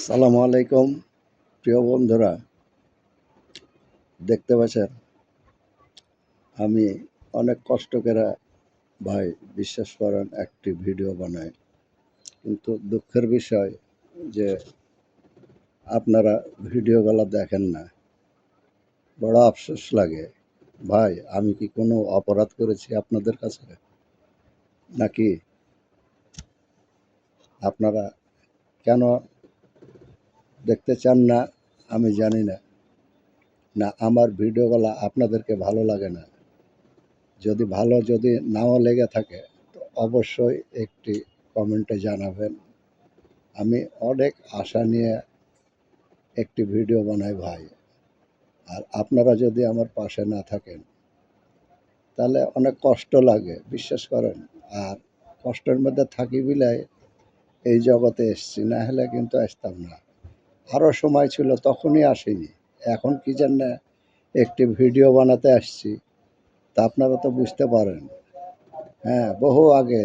সালামু আলাইকুম প্রিয় বন্ধুরা, দেখতে পাচ্ছেন আমি অনেক কষ্ট করে ভাই বিশ্বাস করেন একটি ভিডিও বানাই, কিন্তু দুঃখের বিষয় যে আপনারা ভিডিওগুলো দেখেন না। বড় আফসোস লাগে ভাই, আমি কি কোনো অপরাধ করেছি আপনাদের কাছে, নাকি আপনারা কেন দেখতে চান না আমি জানি না। না আমার ভিডিওগুলো আপনাদেরকে ভালো লাগে না? যদি নাও লেগে থাকে তো অবশ্যই একটি কমেন্টে জানাবেন। আমি অনেক আশা নিয়ে একটি ভিডিও বানাই ভাই, আর আপনারা যদি আমার পাশে না থাকেন তাহলে অনেক কষ্ট লাগে, বিশ্বাস করেন। আর কষ্টের মধ্যে থাকি বিলাই এই জগতে এসছি, না হলে কিন্তু আসতাম না। আরও সময় ছিল তখনই আসিনি, এখন কি জন্য একটি ভিডিও বানাতে আসছি তা আপনারা তো বুঝতে পারেন। হ্যাঁ, বহু আগে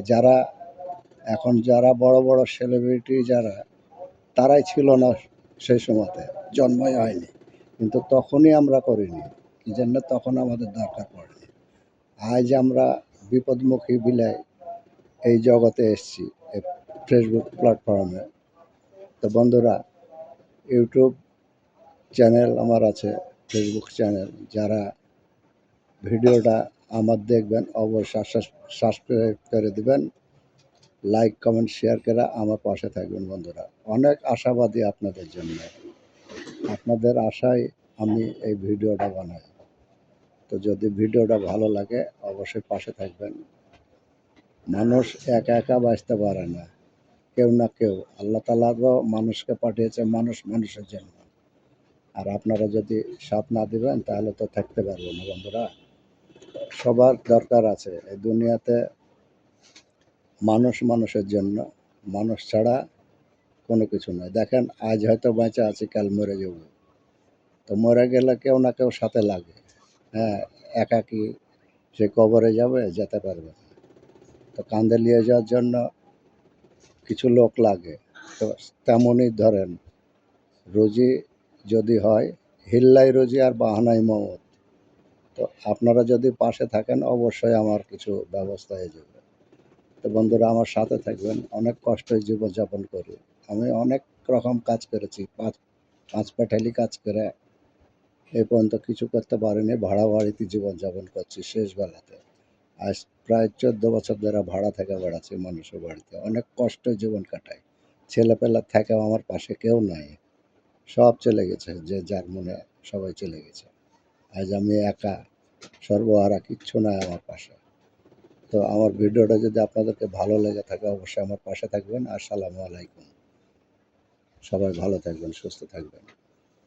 যারা বড় বড় সেলিব্রিটি তারাই ছিল না সেই সময়তে, জন্মই হয়নি, কিন্তু তখনই আমরা করিনি, কি জন্য তখন আমাদের দরকার পড়েনি। আজ আমরা বিপদমুখী বিলাই এই জগতে এসেছি, এই ফেসবুক প্ল্যাটফর্মে। তো বন্ধুরা, ইউটিউব চ্যানেল আমার আছে, ফেসবুক চ্যানেল, যারা ভিডিওটা আমার দেখবেন অবশ্যই সাবস্ক্রাইব করে দিবেন, লাইক কমেন্ট শেয়ার করে আমার পাশে থাকবেন। বন্ধুরা, অনেক আশাবাদী আপনাদের জন্য, আপনাদের আশায় আমি এই ভিডিওটা বানাই। তো যদি ভিডিওটা ভালো লাগে অবশ্যই পাশে থাকবেন। মানুষ একা একা বাঁচতে পারে না, কেউ না কেউ, আল্লাহ তাআলা মানুষকে পাঠিয়েছে মানুষের জন্য। আর আপনারা যদি সাথ না দিবেন তাহলে তো থাকতে পারবো না। বন্ধুরা, সবার দরকার আছে এই দুনিয়াতে, মানুষের জন্য। মানুষ ছাড়া কোনো কিছু নয়। দেখেন, আজ হয়তো বেঁচে আছি, কাল মরে যাব। তো মরে গেলে কেউ না কেউ সাথে লাগে। হ্যাঁ, একাকী সে কবরে যেতে পারবে না। তো কাঁধে নিয়ে যাওয়ার জন্য কিছু লোক লাগে। তো তেমনই ধরেন, রুজি যদি হয়, হিল্লাই রুজি আর বাহানাই মওত। তো আপনারা যদি পাশে থাকেন অবশ্যই আমার কিছু ব্যবস্থা হয়ে যাবে। তো বন্ধুরা, আমার সাথে থাকবেন। অনেক কষ্টে জীবনযাপন করি আমি, অনেক রকম কাজ করেছি, পাঁচ পাঠালি কাজ করে এই পর্যন্ত কিছু করতে পারিনি। ভাড়া বাড়িতে জীবনযাপন করছি শেষ বেলাতে। আজ প্রায় 14 বছর ধরে ভাড়া থেকে বেড়াচ্ছি মানুষের বাড়িতে, অনেক কষ্টে জীবন কাটাই। ছেলেপেলা থেকেও আমার পাশে কেউ নাই, সব চলে গেছে, যে যার মনে সবাই চলে গেছে। আজ আমি একা, সর্বহারা, কিচ্ছু নাই আমার পাশে। তো আমার ভিডিওটা যদি আপনাদেরকে ভালো লেগে থাকে অবশ্যই আমার পাশে থাকবেন। আসসালামু আলাইকুম। সবাই ভালো থাকবেন, সুস্থ থাকবেন।